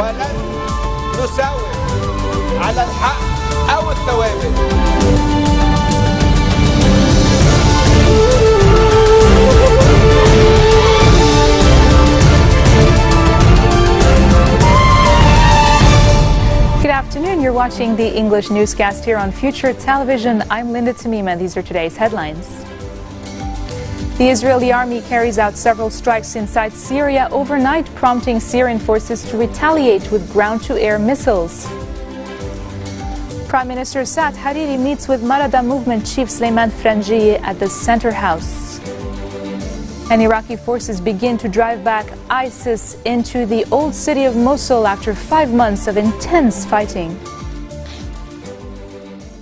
ولن نساوم على الحق أو الثوابت. Good afternoon. You're watching the English newscast here on Future Television. I'm Linda Tamima. These are today's headlines. The Israeli army carries out several strikes inside Syria overnight, prompting Syrian forces to retaliate with ground-to-air missiles. Prime Minister Saad Hariri meets with Marada movement chief Sleiman Frangieh at the Center House. And Iraqi forces begin to drive back ISIS into the old city of Mosul after 5 months of intense fighting.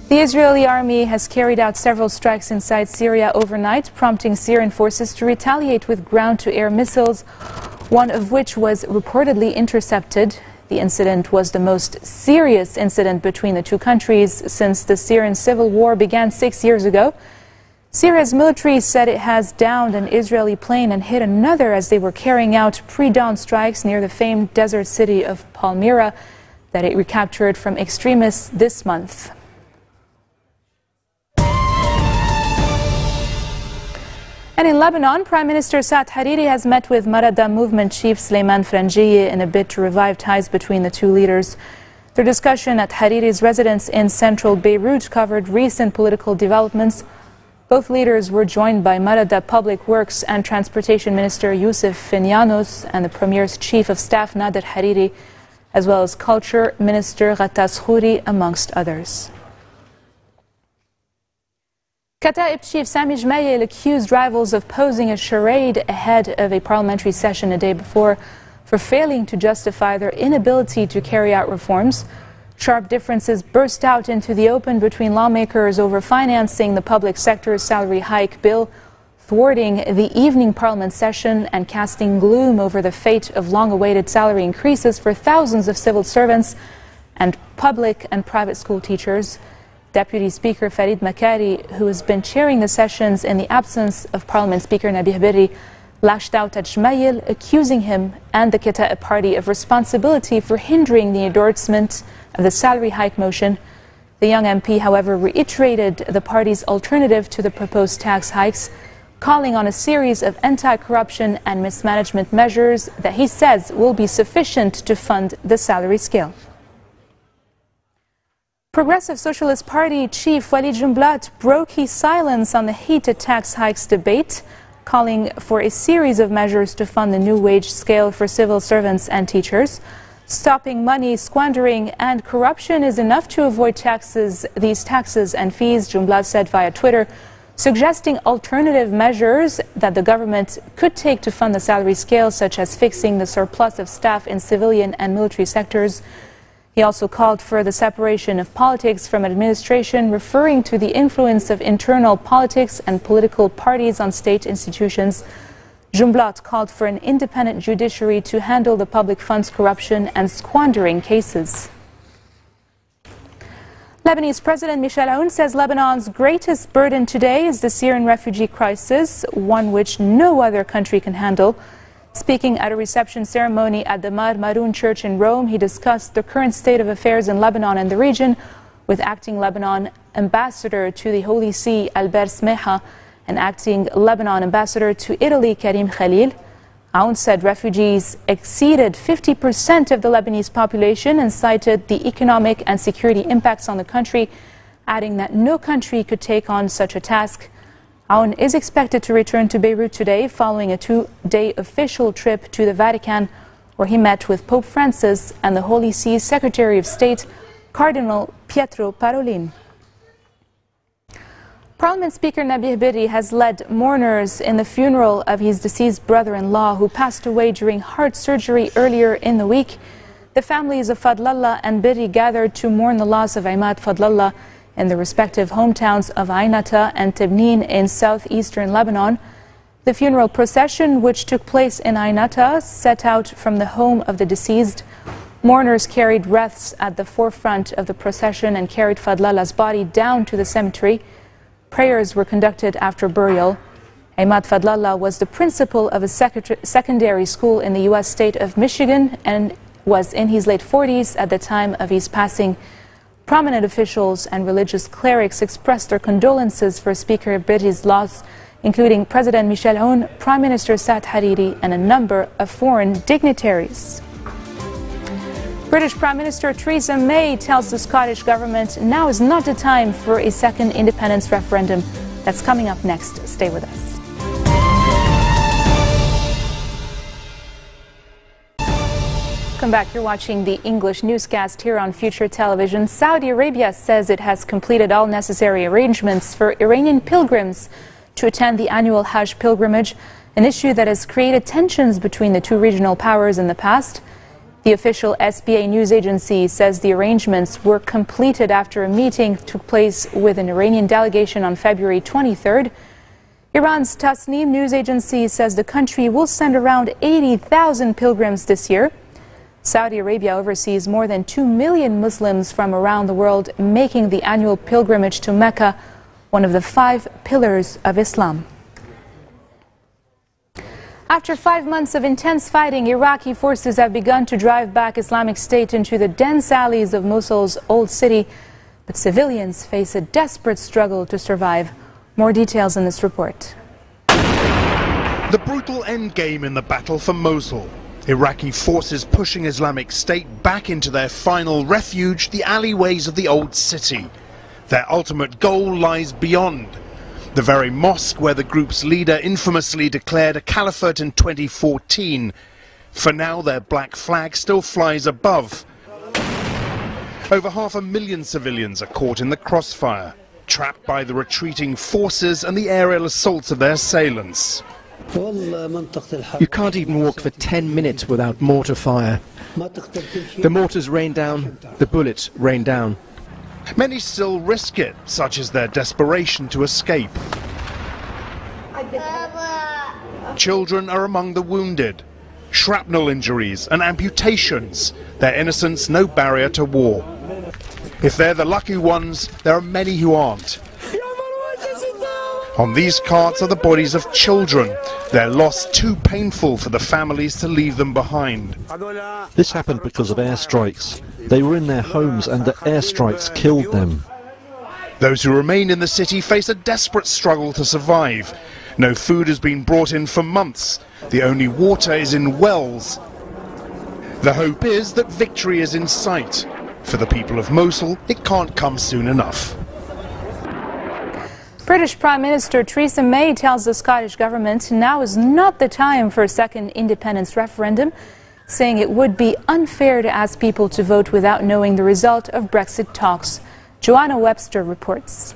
The Israeli army has carried out several strikes inside Syria overnight, prompting Syrian forces to retaliate with ground-to-air missiles, one of which was reportedly intercepted. The incident was the most serious incident between the two countries since the Syrian civil war began 6 years ago. Syria's military said it has downed an Israeli plane and hit another as they were carrying out pre-dawn strikes near the famed desert city of Palmyra that it recaptured from extremists this month. And in Lebanon, Prime Minister Saad Hariri has met with Marada movement chief Sleiman Frangieh in a bid to revive ties between the two leaders. Their discussion at Hariri's residence in central Beirut covered recent political developments. Both leaders were joined by Marada Public Works and Transportation Minister Youssef Finyanos and the Premier's Chief of Staff Nader Hariri, as well as Culture Minister Ghatas Khouri, amongst others. Kataib Chief Sami Gemayel accused rivals of posing a charade ahead of a parliamentary session a day before for failing to justify their inability to carry out reforms. Sharp differences burst out into the open between lawmakers over financing the public sector's salary hike bill, thwarting the evening parliament session and casting gloom over the fate of long-awaited salary increases for thousands of civil servants and public and private school teachers. Deputy Speaker Farid Makari, who has been chairing the sessions in the absence of Parliament Speaker Nabih Berri, lashed out at Gemayel, accusing him and the Kataib party of responsibility for hindering the endorsement of the salary hike motion. The young MP, however, reiterated the party's alternative to the proposed tax hikes, calling on a series of anti-corruption and mismanagement measures that he says will be sufficient to fund the salary scale. Progressive Socialist Party chief Walid Jumblat broke his silence on the heated tax hikes debate, calling for a series of measures to fund the new wage scale for civil servants and teachers. Stopping money squandering and corruption is enough to avoid these taxes and fees, Jumblat said via Twitter, suggesting alternative measures that the government could take to fund the salary scale, such as fixing the surplus of staff in civilian and military sectors. He also called for the separation of politics from administration, referring to the influence of internal politics and political parties on state institutions. Jumblat called for an independent judiciary to handle the public funds corruption and squandering cases. Lebanese President Michel Aoun says Lebanon's greatest burden today is the Syrian refugee crisis, one which no other country can handle. Speaking at a reception ceremony at the Mar Maroun Church in Rome, he discussed the current state of affairs in Lebanon and the region with acting Lebanon ambassador to the Holy See, Albert Smeha, and acting Lebanon ambassador to Italy, Karim Khalil. Aoun said refugees exceeded 50% of the Lebanese population and cited the economic and security impacts on the country, adding that no country could take on such a task. Aoun is expected to return to Beirut today following a 2-day official trip to the Vatican, where he met with Pope Francis and the Holy See's Secretary of State, Cardinal Pietro Parolin. Parliament Speaker Nabih Berri has led mourners in the funeral of his deceased brother-in-law who passed away during heart surgery earlier in the week. The families of Fadlallah and Berri gathered to mourn the loss of Imad Fadlallah in the respective hometowns of Ainata and Tebnin in southeastern Lebanon. The funeral procession, which took place in Ainata, set out from the home of the deceased. Mourners carried wreaths at the forefront of the procession and carried Fadlallah's body down to the cemetery. Prayers were conducted after burial. Imad Fadlallah was the principal of a secondary school in the U.S. state of Michigan and was in his late 40s at the time of his passing. Prominent officials and religious clerics expressed their condolences for Speaker Berri's loss, including President Michel Aoun, Prime Minister Saad Hariri, and a number of foreign dignitaries. British Prime Minister Theresa May tells the Scottish government now is not the time for a second independence referendum. That's coming up next. Stay with us. Welcome back. You're watching the English newscast here on Future Television. Saudi Arabia says it has completed all necessary arrangements for Iranian pilgrims to attend the annual Hajj pilgrimage, an issue that has created tensions between the two regional powers in the past. The official SBA news agency says the arrangements were completed after a meeting took place with an Iranian delegation on February 23rd. Iran's Tasnim news agency says the country will send around 80,000 pilgrims this year. Saudi Arabia oversees more than 2 million Muslims from around the world, making the annual pilgrimage to Mecca one of the 5 pillars of Islam. After 5 months of intense fighting, Iraqi forces have begun to drive back Islamic State into the dense alleys of Mosul's old city, but civilians face a desperate struggle to survive. More details in this report. The brutal endgame in the battle for Mosul. Iraqi forces pushing Islamic State back into their final refuge, the alleyways of the old city. Their ultimate goal lies beyond. The very mosque where the group's leader infamously declared a caliphate in 2014. For now, their black flag still flies above. Over 500,000 civilians are caught in the crossfire, trapped by the retreating forces and the aerial assaults of their assailants. You can't even walk for 10 minutes without mortar fire. The mortars rain down, the bullets rain down. Many still risk it, such as their desperation to escape. Children are among the wounded. Shrapnel injuries and amputations. Their innocence no barrier to war. If they're the lucky ones, there are many who aren't. On these carts are the bodies of children, their loss too painful for the families to leave them behind. This happened because of airstrikes. They were in their homes and the airstrikes killed them. Those who remain in the city face a desperate struggle to survive. No food has been brought in for months. The only water is in wells. The hope is that victory is in sight. For the people of Mosul, it can't come soon enough. British Prime Minister Theresa May tells the Scottish government now is not the time for a second independence referendum, saying it would be unfair to ask people to vote without knowing the result of Brexit talks. Joanna Webster reports.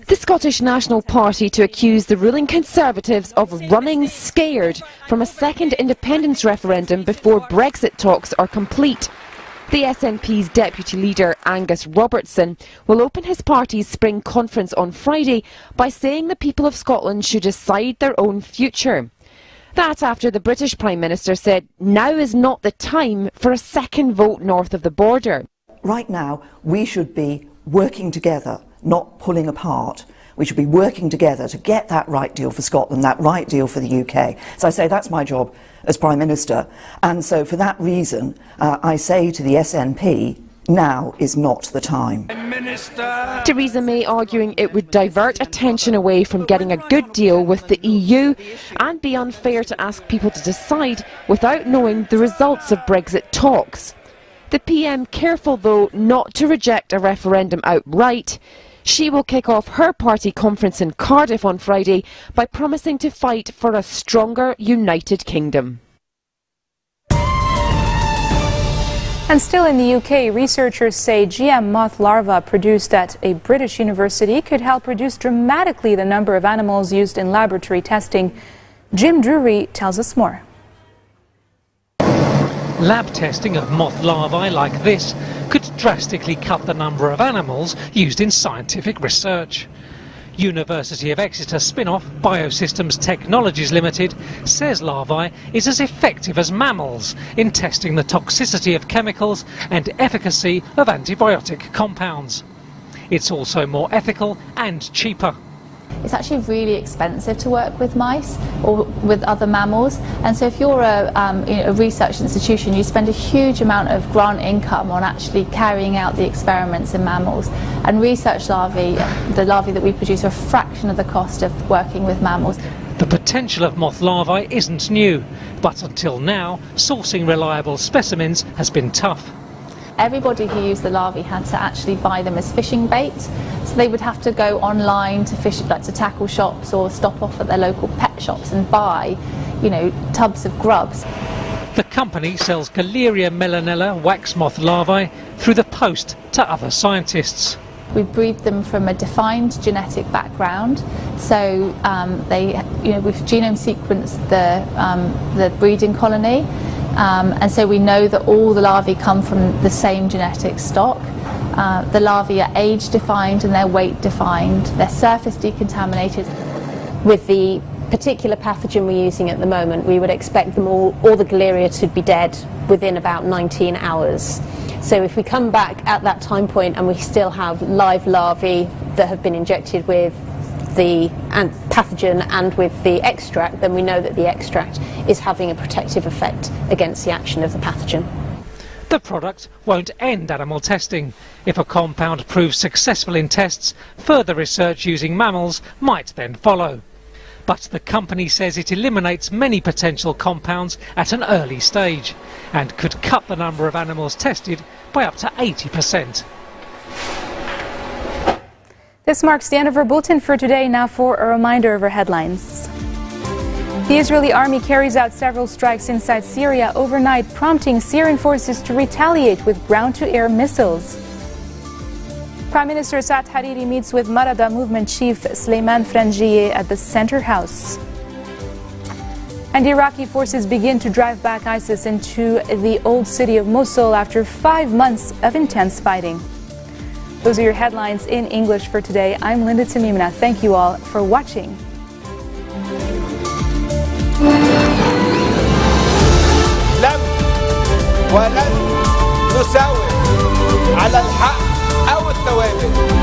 The Scottish National Party to accuse the ruling Conservatives of running scared from a second independence referendum before Brexit talks are complete. The SNP's deputy leader, Angus Robertson, will open his party's spring conference on Friday by saying the people of Scotland should decide their own future. That after the British Prime Minister said now is not the time for a second vote north of the border. Right now, we should be working together, not pulling apart. We should be working together to get that right deal for Scotland, that right deal for the UK. So I say that's my job as Prime Minister. And so for that reason, I say to the SNP, now is not the time. Theresa May arguing it would divert attention away from getting a good deal with the EU and be unfair to ask people to decide without knowing the results of Brexit talks. The PM careful, though, not to reject a referendum outright. She will kick off her party conference in Cardiff on Friday by promising to fight for a stronger United Kingdom. And still in the UK, researchers say GM moth larvae produced at a British university could help reduce dramatically the number of animals used in laboratory testing. Jim Drury tells us more. Lab testing of moth larvae like this could drastically cut the number of animals used in scientific research. University of Exeter spin-off Biosystems Technologies Limited says larvae is as effective as mammals in testing the toxicity of chemicals and efficacy of antibiotic compounds. It's also more ethical and cheaper. It's actually really expensive to work with mice or with other mammals, and so if you're a research institution, you spend a huge amount of grant income on actually carrying out the experiments in mammals. And research larvae, the larvae that we produce, are a fraction of the cost of working with mammals. The potential of moth larvae isn't new, but until now, sourcing reliable specimens has been tough. Everybody who used the larvae had to actually buy them as fishing bait, so they would have to go online to fish, like to tackle shops or stop off at their local pet shops and buy, tubs of grubs. The company sells Galleria melanella wax moth larvae through the post to other scientists. We breed them from a defined genetic background, so we've genome sequenced the breeding colony. And so we know that all the larvae come from the same genetic stock. The larvae are age defined and they're weight defined. They're surface decontaminated. With the particular pathogen we're using at the moment, we would expect them all the Galleria to be dead within about 19 hours. So if we come back at that time point and we still have live larvae that have been injected with the pathogen and with the extract, then we know that the extract is having a protective effect against the action of the pathogen. The product won't end animal testing. If a compound proves successful in tests, further research using mammals might then follow. But the company says it eliminates many potential compounds at an early stage and could cut the number of animals tested by up to 80%. This marks the end of our bulletin for today. Now for a reminder of our headlines. The Israeli army carries out several strikes inside Syria overnight, prompting Syrian forces to retaliate with ground-to-air missiles. Prime Minister Saad Hariri meets with Marada movement chief Sleiman Frangieh at the Center House. And Iraqi forces begin to drive back ISIS into the old city of Mosul after 5 months of intense fighting. Those are your headlines in English for today. I'm Linda Tamimna. Thank you all for watching. لم ولن نساوم على الحق أو الثوابت.